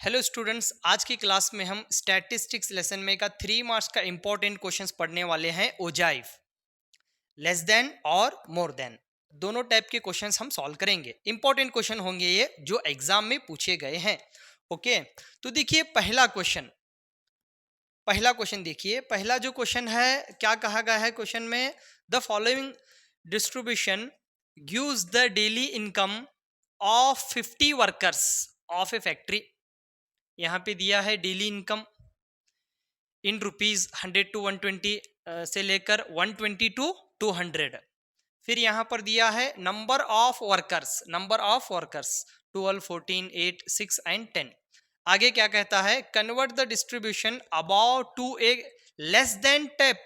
Hello students, आज की class में हम स्टैटिस्टिक्स लेसन में का 3 मार्क्स का इंपॉर्टेंट क्वेश्चंस पढ़ने वाले हैं। ओजाइव, लेस देन और मोर देन, दोनों टाइप के क्वेश्चंस हम सॉल्व करेंगे। इंपॉर्टेंट क्वेश्चन होंगे ये, जो एग्जाम में पूछे गए हैं। ओके, तो देखिए पहला क्वेश्चन देखिए। पहला जो क्वेश्चन है, क्या कहा गया है क्वेश्चन में? The following distribution gives the daily income of 50 workers of a factory. यहाँ पे दिया है daily income in rupees 100 to 120 से लेकर 120 टू 200। फिर यहाँ पर दिया है नंबर ऑफ वर्कर्स 12, 14, 8, 6 एंड 10। आगे क्या कहता है? Convert the distribution about to a less than type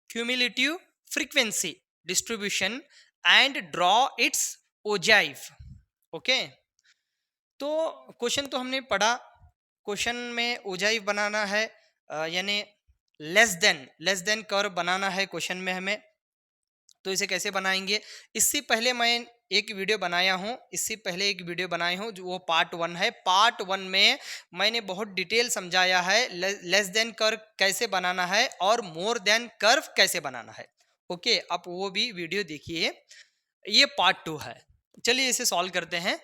cumulative frequency distribution and draw its ogive. Okay, तो क्वेश्चन तो हमने पढ़ा। क्वेश्चन में ओजाइव बनाना है, यानी लेस देन कर्व बनाना है क्वेश्चन में हमें। तो इसे कैसे बनाएंगे? इससे पहले मैं एक वीडियो बनाया हूँ, जो वो पार्ट 1 है। पार्ट 1 में मैंने बहुत डिटेल समझाया है लेस देन कर्व कैसे बनाना है और मोर देन कर्व कैसे बनाना है। ओके, आप वो भी वीडियो देखिए। ये पार्ट 2 है। चलिए इसे सॉल्व करते हैं।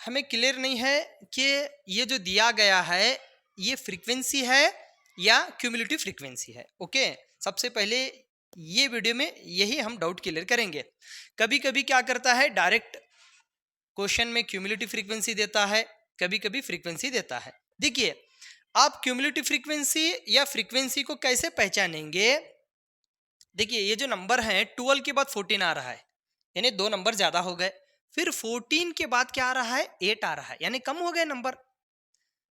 हमें क्लियर नहीं है कि ये जो दिया गया है ये फ्रीक्वेंसी है या क्यूमुलेटिव फ्रीक्वेंसी है। ओके, सबसे पहले ये वीडियो में यही हम डाउट क्लियर करेंगे। कभी कभी क्या करता है, डायरेक्ट क्वेश्चन में क्यूमुलेटिव फ्रीक्वेंसी देता है, कभी कभी फ्रीक्वेंसी देता है। देखिए, आप क्यूमुलेटिव फ्रीक्वेंसी या फ्रीक्वेंसी को कैसे पहचानेंगे? देखिए, ये जो नंबर है 12 के बाद 14 आ रहा है, यानी 2 नंबर ज्यादा हो गए। फिर 14 के बाद क्या आ रहा है? 8 आ रहा है, यानी कम हो गए नंबर।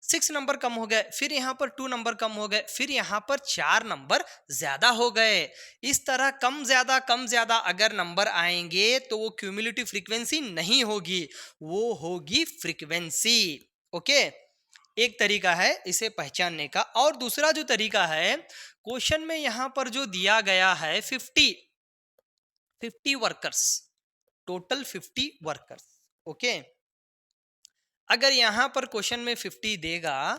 6 नंबर कम हो गए, फिर यहाँ पर 2 नंबर कम हो गए, फिर यहाँ पर 4 नंबर ज्यादा हो गए। इस तरह कम ज्यादा अगर नंबर आएंगे तो वो क्यूमुलेटिव फ्रीक्वेंसी नहीं होगी, वो होगी फ्रीक्वेंसी। ओके, एक तरीका है इसे पहचानने का। और दूसरा जो तरीका है, क्वेश्चन में यहाँ पर जो दिया गया है 50 वर्कर्स, टोटल 50 वर्कर्स। ओके, अगर यहां पर क्वेश्चन में 50 देगा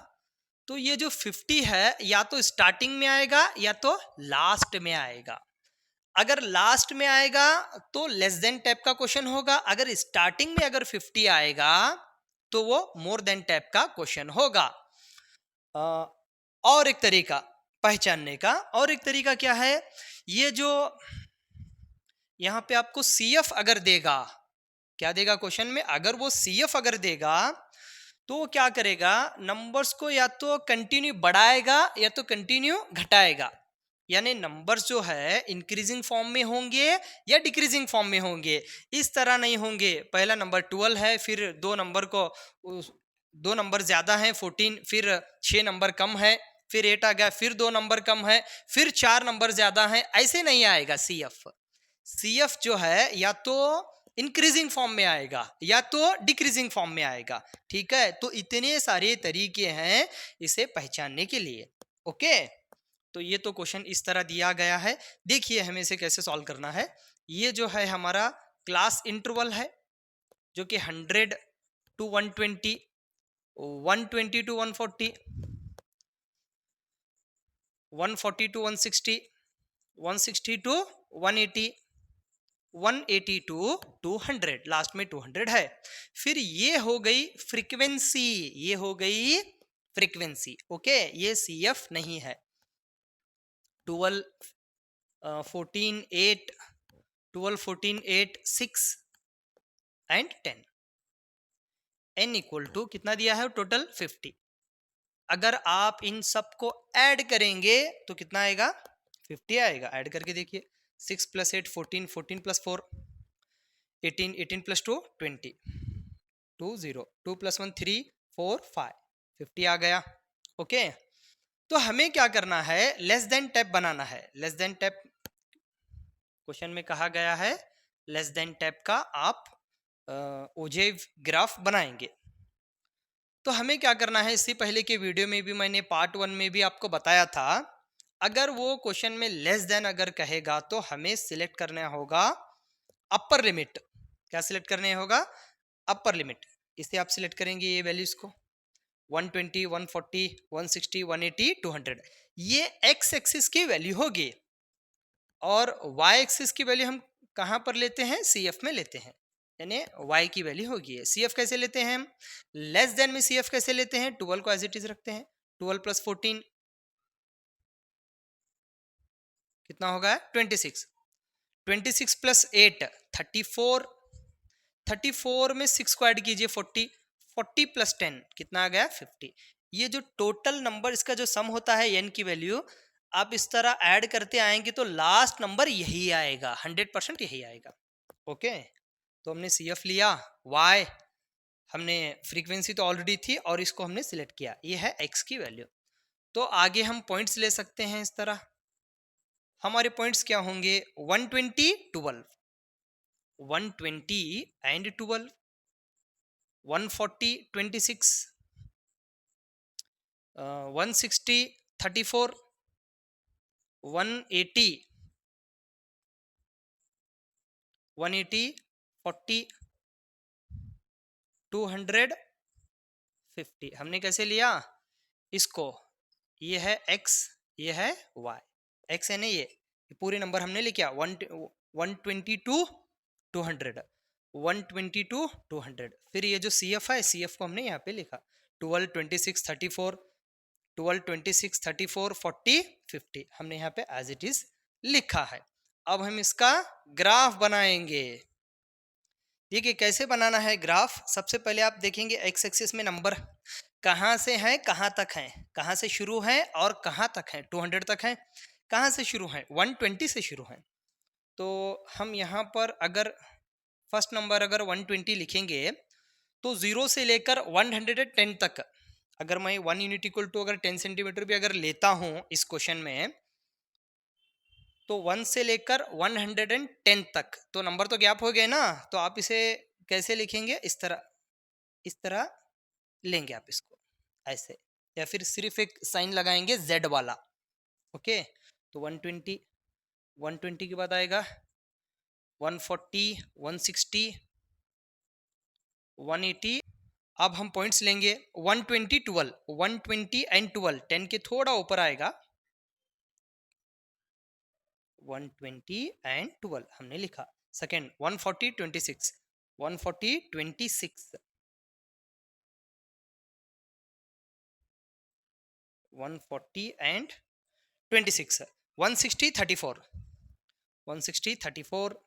तो ये जो 50 है या तो स्टार्टिंग में आएगा या तो लास्ट में आएगा। अगर लास्ट में आएगा तो लेस देन टाइप का क्वेश्चन होगा। अगर स्टार्टिंग में अगर 50 आएगा तो वो मोर देन टाइप का क्वेश्चन होगा। और एक तरीका पहचानने का, और एक तरीका क्या है, ये जो यहाँ पे आपको CF अगर देगा, क्या देगा क्वेश्चन में? अगर वो CF अगर देगा तो वो क्या करेगा, नंबर्स को या तो कंटिन्यू बढ़ाएगा या तो कंटिन्यू घटाएगा। यानी नंबर्स जो है इंक्रीजिंग फॉर्म में होंगे या डिक्रीजिंग फॉर्म में होंगे। इस तरह नहीं होंगे, पहला नंबर 12 है, फिर दो नंबर ज्यादा हैं 14, फिर 6 नंबर कम है, फिर 8 आ गया, फिर 2 नंबर कम है, फिर 4 नंबर ज्यादा हैं। ऐसे नहीं आएगा। CF जो है या तो इंक्रीजिंग फॉर्म में आएगा या तो डिक्रीजिंग फॉर्म में आएगा। ठीक है, तो इतने सारे तरीके हैं इसे पहचानने के लिए। ओके, तो ये तो क्वेश्चन इस तरह दिया गया है। देखिए हमें इसे कैसे सॉल्व करना है। ये जो है हमारा क्लास इंटरवल है, जो कि 100 to 120, 120 to 140, 140 to 160, 160 to 180, 180 to 200, last में 200 है। फिर ये हो गई फ्रीक्वेंसी। ओके, ये CF नहीं है। 12, 14, 8, 12, 14, 8, 6 एंड 10। n इक्वल टू कितना दिया है? टोटल 50। अगर आप इन सबको ऐड करेंगे तो कितना आएगा? 50 आएगा। ऐड करके देखिए, 6 + 8 14, 14 + 4 18, 18 + 2 20, 20, 2 + 1 3 4 5, 50 आ गया। ओके, तो हमें क्या करना है? लेस देन टैप बनाना है। लेस देन टैप क्वेश्चन में कहा गया है, लेस देन टैप का आप ओजेव ग्राफ बनाएंगे। तो हमें क्या करना है? इससे पहले के वीडियो में भी मैंने पार्ट 1 में भी आपको बताया था, अगर वो क्वेश्चन में लेस देन अगर कहेगा तो हमें सिलेक्ट करना होगा अपर लिमिट। क्या सिलेक्ट करने होगा? Upper limit. इसे आप सिलेक्ट करेंगे ये वैल्यूज को 120, 140, 160, 180, 200। ये एक्स एक्सिस की वैल्यू होगी और वाई एक्सिस की वैल्यू हम कहाँ पर लेते हैं, सी एफ में लेते हैं, यानी y की वैल्यू होगी। सी एफ कैसे लेते हैं हम, लेस देन में सी एफ कैसे लेते हैं, 12 को एज इट इज रखते हैं, 12 प्लस 14 कितना होगा 26, 26 प्लस 8 34, 34 में 6 को ऐड कीजिए 40, 40 प्लस 10 कितना आ गया 50। ये जो टोटल नंबर इसका जो सम होता है n की वैल्यू, आप इस तरह ऐड करते आएंगे तो लास्ट नंबर यही आएगा, 100% यही आएगा। ओके, तो हमने सी एफ लिया, y हमने फ्रीक्वेंसी तो ऑलरेडी थी और इसको हमने सिलेक्ट किया, ये है x की वैल्यू। तो आगे हम पॉइंट्स ले सकते हैं इस तरह। हमारे पॉइंट्स क्या होंगे, 120, 12, 120 एंड 12, 140, 26, 160, 34, 180, 180, 40, 250। हमने कैसे लिया इसको, ये है x, ये है y, x है ना, ये पूरे नंबर हमने लिखा 122, 200, 122, 200। फिर ये जो सी एफ है, सी एफ को हमने यहाँ पे लिखा 12, 26, 34, 12, 26, 34, 40, 50 हमने यहाँ पे एज इट इज लिखा है। अब हम इसका ग्राफ बनाएंगे। देखिए कैसे बनाना है ग्राफ। सबसे पहले आप देखेंगे एक्स एक्सिस में नंबर कहाँ से हैं कहाँ तक हैं, कहाँ से शुरू है और कहाँ तक है, 200 तक है। कहाँ से शुरू है, 120 से शुरू है। तो हम यहाँ पर अगर फर्स्ट नंबर अगर 120 लिखेंगे तो 0 से लेकर 110 तक, अगर मैं 1 यूनिट इक्वल टू अगर 10 सेंटीमीटर भी अगर लेता हूँ इस क्वेश्चन में, तो 1 से लेकर 110 तक तो नंबर तो गैप हो गए ना। तो आप इसे कैसे लिखेंगे, इस तरह लेंगे आप इसको ऐसे, या फिर सिर्फ एक साइन लगाएंगे Z वाला। ओके, तो 120, 120 के बाद आएगा 140, 160, 180। अब हम पॉइंट्स लेंगे 120, 12, 120 एंड 12, 10 के थोड़ा ऊपर आएगा 120 एंड 12 हमने लिखा। सेकेंड 140, 26, 140, 26, 140 एंड 26, 160, 34, 160, 34,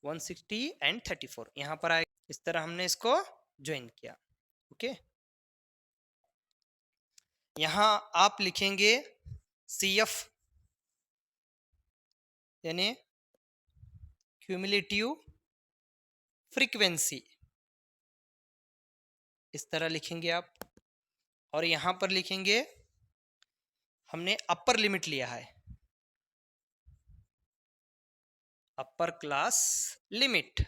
160 एंड 34 यहाँ पर आएगा। इस तरह हमने इसको ज्वाइन किया। ओके, यहाँ आप लिखेंगे CF यानी क्यूमुलेटिव फ्रीक्वेंसी, इस तरह लिखेंगे आप। और यहाँ पर लिखेंगे हमने अपर लिमिट लिया है, upper class limit,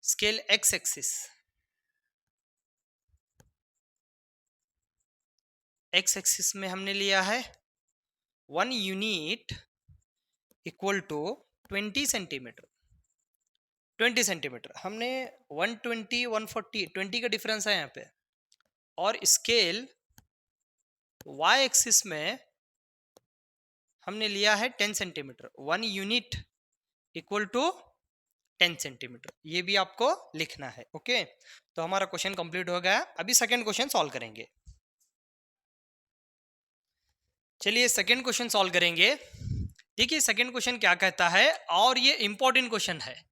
scale x axis, x axis में हमने लिया है 1 unit equal to 20 centimetre, 20 centimetre. हमने 120, 140, 20 का डिफरेंस है यहाँ पे। और स्केल वाई एक्सिस में हमने लिया है 10 centimetre, 1 unit equal to 10 centimetre. ये भी आपको लिखना है। ओके, तो हमारा क्वेश्चन कंप्लीट हो गया। अभी सेकंड क्वेश्चन सॉल्व करेंगे। चलिए सेकंड क्वेश्चन सॉल्व करेंगे। देखिए सेकंड क्वेश्चन क्या कहता है, और ये इंपॉर्टेंट क्वेश्चन है,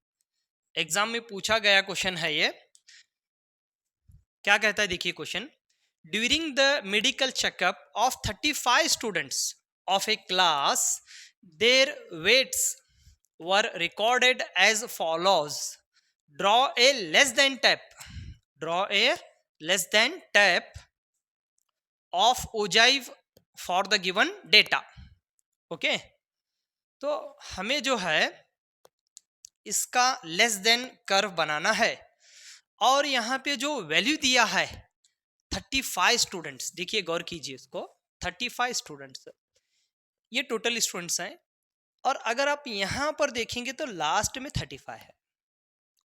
एग्जाम में पूछा गया क्वेश्चन है ये। क्या कहता है देखिए question, during the medical checkup of 35 students of a class their weights were recorded as follows, draw a less than type, draw a less than type of ogive for the given data. Okay, तो हमें जो है इसका less than curve बनाना है, और यहाँ पे जो वैल्यू दिया है 35 स्टूडेंट्स, देखिए गौर कीजिए इसको, 35 स्टूडेंट्स, ये टोटल स्टूडेंट्स हैं। और अगर आप यहां पर देखेंगे तो लास्ट में 35 है।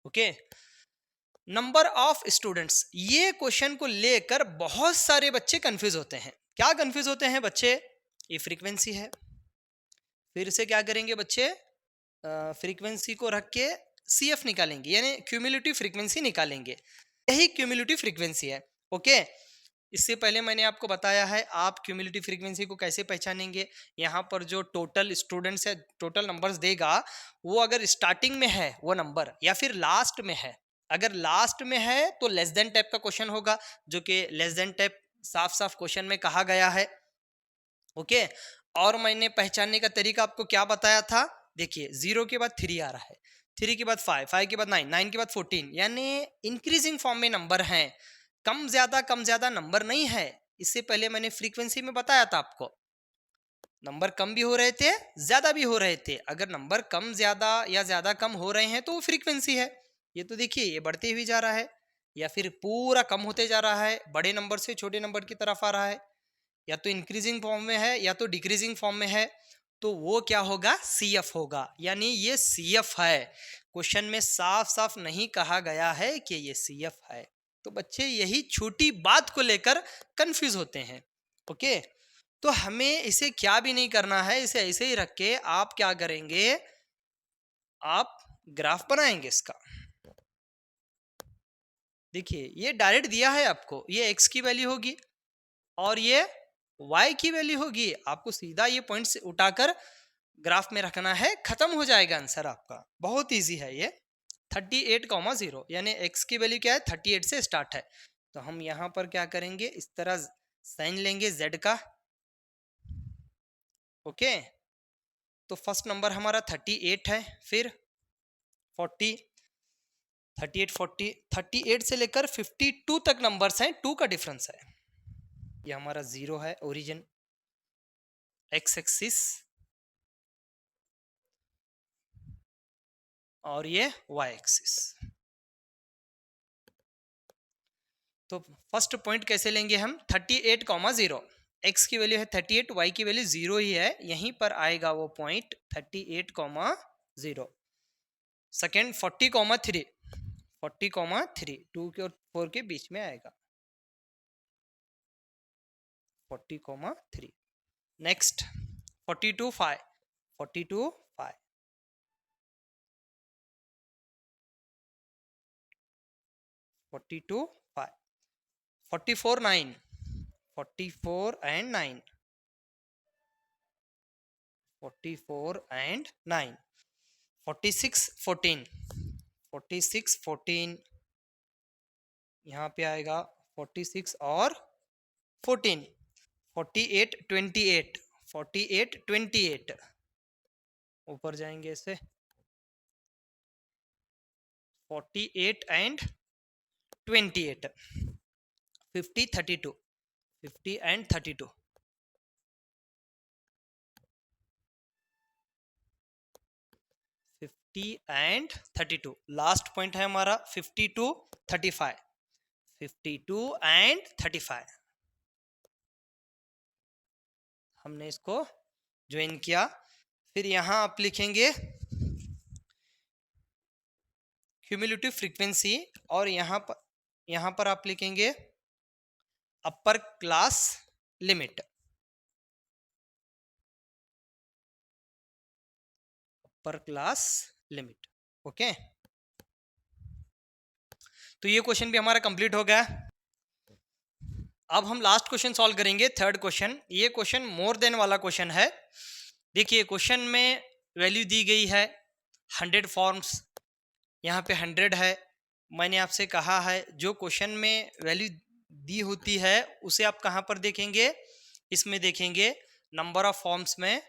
ओके, नंबर ऑफ स्टूडेंट्स, ये क्वेश्चन को लेकर बहुत सारे बच्चे कंफ्यूज होते हैं। क्या कंफ्यूज होते हैं बच्चे? ये फ्रीक्वेंसी है, फिर से क्या करेंगे बच्चे, फ्रीक्वेंसी को रख के CF निकालेंगे, यानी क्यूमुलेटिव फ्रीक्वेंसी निकालेंगे। यही क्यूमुलेटिव फ्रीक्वेंसी है। ओके, इससे पहले मैंने आपको बताया है आप क्यूमुलेटिव फ्रीक्वेंसी को कैसे पहचानेंगे। यहाँ पर जो टोटल स्टूडेंट्स है, टोटल नंबर्स देगा, वो अगर स्टार्टिंग में है वो नंबर या फिर लास्ट में है। अगर लास्ट में है तो लेस देन टाइप का क्वेश्चन होगा, जो कि लेस देन टाइप साफ साफ क्वेश्चन में कहा गया है। ओके, और मैंने पहचानने का तरीका आपको क्या बताया था, देखिए 0 के बाद 3 आ रहा है, 3 के बाद 5, 5 के बाद 9, 9 के बाद 14, यानी इंक्रीजिंग फॉर्म में नंबर हैं, कम ज्यादा नंबर नहीं है। इससे पहले मैंने फ्रीक्वेंसी में बताया था आपको, नंबर कम भी हो रहे थे, ज्यादा भी हो रहे थे। अगर नंबर कम ज्यादा या ज्यादा कम हो रहे हैं तो वो फ्रीक्वेंसी है। ये तो देखिए ये बढ़ते हुए जा रहा है, या फिर पूरा कम होते जा रहा है, बड़े नंबर से छोटे नंबर की तरफ आ रहा है, या तो इंक्रीजिंग फॉर्म में है या तो डिक्रीजिंग फॉर्म में है, तो वो क्या होगा, CF होगा, यानी ये CF है। क्वेश्चन में साफ साफ नहीं कहा गया है कि ये CF है। तो बच्चे यही छोटी बात को लेकर कंफ्यूज होते हैं। ओके, तो हमें इसे क्या भी नहीं करना है, इसे ऐसे ही रख के आप क्या करेंगे, आप ग्राफ बनाएंगे इसका। देखिए ये डायरेक्ट दिया है आपको, ये x की वैल्यू होगी और ये y की वैल्यू होगी। आपको सीधा ये पॉइंट से उठाकर ग्राफ में रखना है, खत्म हो जाएगा आंसर आपका। बहुत इजी है ये। 38,0 यानी x की वैल्यू क्या है, 38 से स्टार्ट है। तो हम यहाँ पर क्या करेंगे, इस तरह साइन लेंगे z का। ओके, तो फर्स्ट नंबर हमारा 38 है, फिर 40, 38, 40, 38 से लेकर 52 तक नंबर्स हैं, 2 का डिफरेंस है। ये हमारा 0 है, ओरिजिन, x एक्सिस, और ये y एक्सिस। तो फर्स्ट पॉइंट कैसे लेंगे हम, 38,0, x की वैल्यू है 38, y की वैल्यू 0 ही है, यहीं पर आएगा वो पॉइंट 38,0। सेकेंड 40,3, 40,3 2 के और 4 के बीच में आएगा, 40,3। नेक्स्ट 42,5, 42,5, 42,5, 44,9, 44 and 9, 44 and 9, 46,14, 46,14, यहाँ पे आएगा 46 और 14, 48,28, 48,28, ऊपर जाएंगे इसे 48 and 28, 50, 32, 50 and 32, 50 and 32। Last point है हमारा 52, 35, 52 and 35। हमने इसको ज्वाइन किया। फिर यहां आप लिखेंगे क्यूमुलेटिव फ्रीक्वेंसी, और यहां पर आप लिखेंगे अपर क्लास लिमिट, अपर क्लास लिमिट। ओके, तो ये क्वेश्चन भी हमारा कंप्लीट हो गया। अब हम लास्ट क्वेश्चन सॉल्व करेंगे, थर्ड क्वेश्चन। ये क्वेश्चन मोर देन वाला क्वेश्चन है। देखिए क्वेश्चन में वैल्यू दी गई है 100 फॉर्म्स, यहाँ पे 100 है। मैंने आपसे कहा है जो क्वेश्चन में वैल्यू दी होती है उसे आप कहाँ पर देखेंगे, इसमें देखेंगे नंबर ऑफ फॉर्म्स में।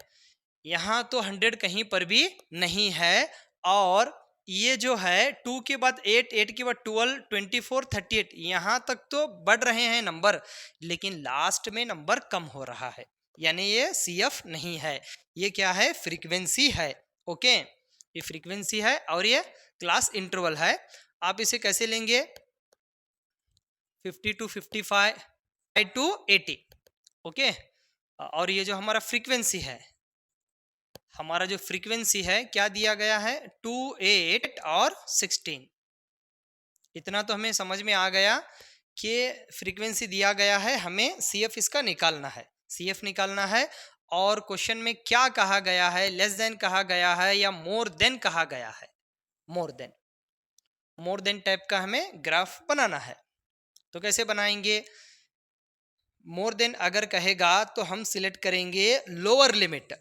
यहाँ तो 100 कहीं पर भी नहीं है, और ये जो है 2 के बाद 8, 8 के बाद 12, 24, 38, यहाँ तक तो बढ़ रहे हैं नंबर, लेकिन लास्ट में नंबर कम हो रहा है, यानी ये CF नहीं है, ये क्या है, फ्रीक्वेंसी है। ओके, ये फ्रीक्वेंसी है और ये क्लास इंटरवल है। आप इसे कैसे लेंगे, 50 to 55 to 80। ओके, और ये जो हमारा फ्रीक्वेंसी है हमारा जो फ्रीक्वेंसी है क्या दिया गया है, 2, 8 और 16। इतना तो हमें समझ में आ गया कि फ्रीक्वेंसी दिया गया है, हमें CF इसका निकालना है, CF निकालना है। और क्वेश्चन में क्या कहा गया है, लेस देन कहा गया है या मोर देन कहा गया है, मोर देन टाइप का हमें ग्राफ बनाना है। तो कैसे बनाएंगे, मोर देन अगर कहेगा तो हम सिलेक्ट करेंगे लोअर लिमिट,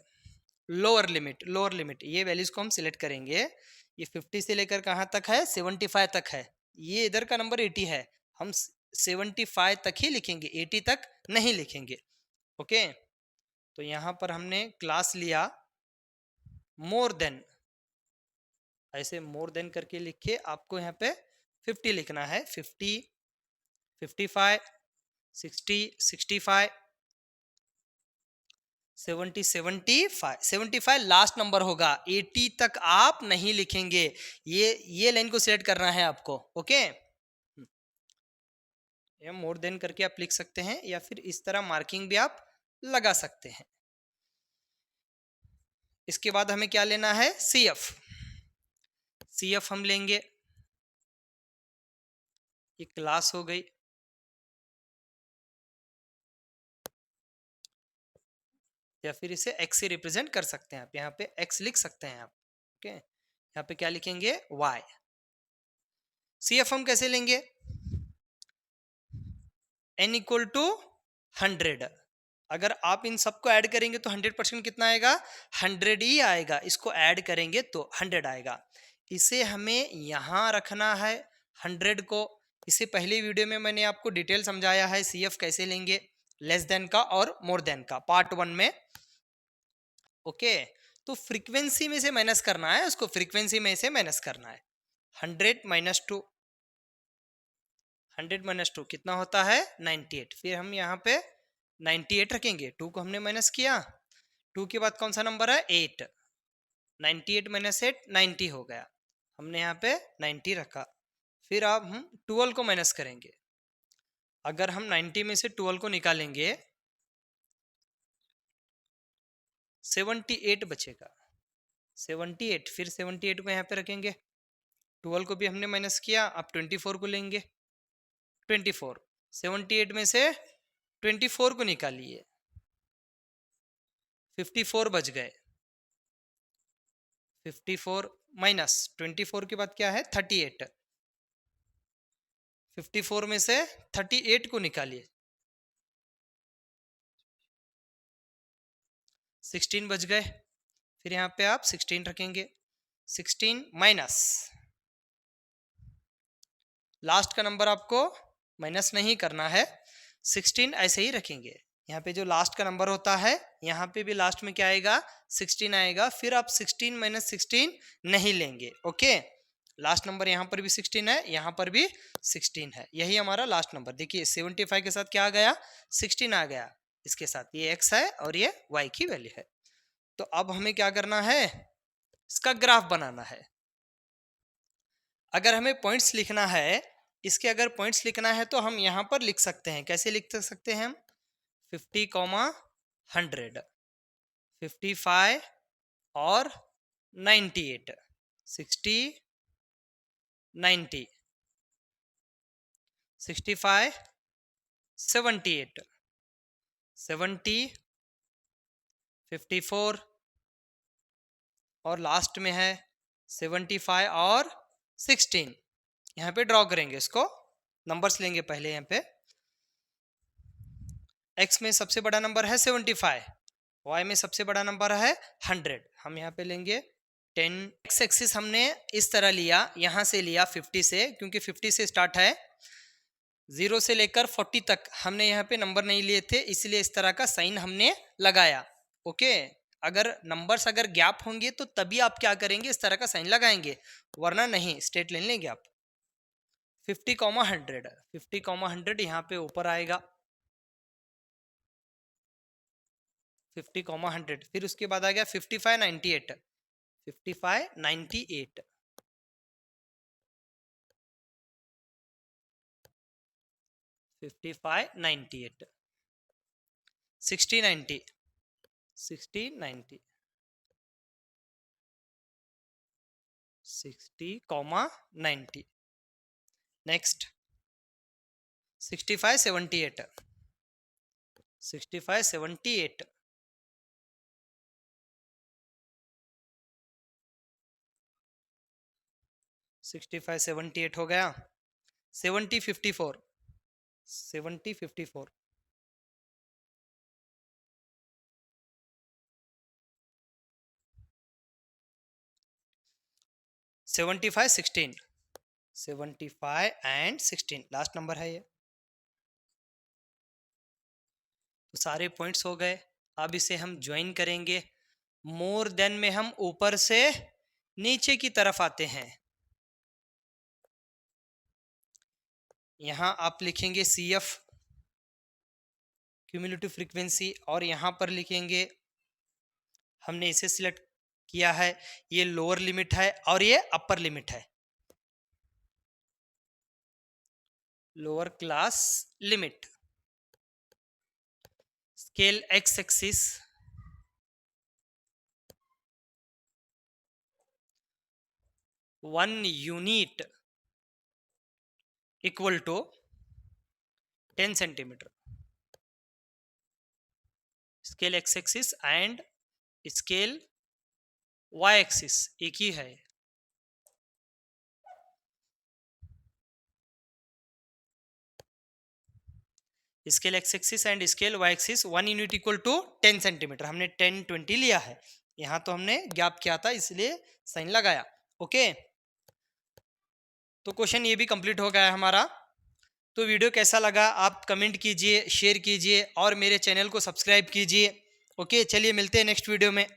ये वैल्यूज को हम सिलेक्ट करेंगे। ये 50 से लेकर कहाँ तक है, 75 तक है। ये इधर का नंबर 80 है, हम 75 तक ही लिखेंगे, 80 तक नहीं लिखेंगे। ओके, तो यहाँ पर हमने क्लास लिया मोर देन, ऐसे मोर देन करके लिखे, आपको यहाँ पे 50 लिखना है, 50, 55, 60, 65, 70, 75 लास्ट नंबर होगा, 80 तक आप नहीं लिखेंगे। ये लाइन को सिलेक्ट करना है आपको। ओके, ये मोर देन करके आप लिख सकते हैं या फिर इस तरह मार्किंग भी आप लगा सकते हैं। इसके बाद हमें क्या लेना है, CF हम लेंगे, ये क्लास हो गई। या फिर इसे x से रिप्रेजेंट कर सकते हैं आप, यहाँ पे x लिख सकते हैं आप। ओके, यहाँ पे क्या लिखेंगे, y। CF हम कैसे लेंगे, n इक्वल टू 100। अगर आप इन सबको ऐड करेंगे तो 100% कितना आएगा, 100 ही आएगा। इसको ऐड करेंगे तो 100 आएगा। इसे हमें यहाँ रखना है 100 को। इसे पहले वीडियो में मैंने आपको डिटेल समझाया है, CF कैसे लेंगे, लेस देन का और मोर देन का, पार्ट 1 में। ओके, तो फ्रीक्वेंसी में से माइनस करना है उसको, फ्रीक्वेंसी में से माइनस करना है। 100 माइनस 2, 100 माइनस 2 कितना होता है, 98। फिर हम यहाँ पे 98 रखेंगे, 2 को हमने माइनस किया, 2 के बाद कौन सा नंबर है, 8, 98 माइनस 8 90 हो गया, हमने यहाँ पे 90 रखा। फिर अब हम 12 को माइनस करेंगे, अगर हम 90 में से 12 को निकालेंगे 78 बचेगा, 78। फिर 78 को यहाँ पे रखेंगे, 12 को भी हमने माइनस किया, अब 24 को लेंगे, 24, 78 में से 24 को निकालिए, 54 बच गए। 54 माइनस 24 के बाद क्या है, 38, 54 में से 38 को निकालिए, 16 बच गए। फिर यहाँ पे आप 16 रखेंगे, 16 माइनस लास्ट का नंबर आपको माइनस नहीं करना है, 16 ऐसे ही रखेंगे। यहाँ पे जो लास्ट का नंबर होता है, यहाँ पे भी लास्ट में क्या आएगा, 16 आएगा। फिर आप 16 माइनस 16 नहीं लेंगे। ओके, लास्ट नंबर यहाँ पर भी 16 है, यहाँ पर भी 16 है, यही हमारा लास्ट नंबर। देखिए 75 के साथ क्या आ गया, 16 आ गया, इसके साथ ये x है और ये y की वैल्यू है। तो अब हमें क्या करना है, इसका ग्राफ बनाना है। अगर हमें पॉइंट्स लिखना है, इसके अगर पॉइंट्स लिखना है तो हम यहाँ पर लिख सकते हैं। कैसे लिख सकते हैं हम, 50, 100, 55 और 98, 60, 90, 65, 78, 70, 54 और लास्ट में है 75 और 16। यहाँ पे ड्रॉ करेंगे, इसको नंबर्स लेंगे पहले। यहाँ पे x में सबसे बड़ा नंबर है 75, y में सबसे बड़ा नंबर है 100। हम यहाँ पे लेंगे 10। x एक्सिस हमने इस तरह लिया, यहाँ से लिया 50 से, क्योंकि 50 से स्टार्ट है, 0 से लेकर 40 तक हमने यहाँ पे नंबर नहीं लिए थे, इसलिए इस तरह का साइन हमने लगाया। ओके, अगर नंबर्स अगर गैप होंगे तो तभी आप क्या करेंगे, इस तरह का साइन लगाएंगे, वरना नहीं, स्ट्रेट लाइन लेंगे आप। 50, 100, 50, 100 यहाँ पे ऊपर आएगा, 50, 100। फिर उसके बाद आ गया 55, 98, 55, 98, 55, 98, 60, 90, 60, 90, 60,90. Next 65, 78. 65, 78. 65, 78 हो गया. 70, 54. 70, 54. 75, 16. 75 and 16 लास्ट नंबर है ये. तो सारे पॉइंट्स हो गए. अब इसे हम ज्वाइन करेंगे. मोर देन में हम ऊपर से नीचे की तरफ आते हैं. यहां आप लिखेंगे CF क्यूमुलेटिव फ्रीक्वेंसी और यहां पर लिखेंगे, हमने इसे सिलेक्ट किया है, ये लोअर लिमिट है और ये अपर लिमिट है. Lower class limit. Scale x axis 1 unit equal to 10 centimetre. Scale x axis and scale Y axis एक ही है. Scale x axis and scale Y axis 1 unit equal to 10 centimetre. हमने 10, 20 लिया है. यहाँ तो हमने गैप किया था इसलिए साइन लगाया. ओके, तो क्वेश्चन ये भी कंप्लीट हो गया है हमारा. तो वीडियो कैसा लगा आप कमेंट कीजिए, शेयर कीजिए और मेरे चैनल को सब्सक्राइब कीजिए. ओके, चलिए मिलते हैं नेक्स्ट वीडियो में.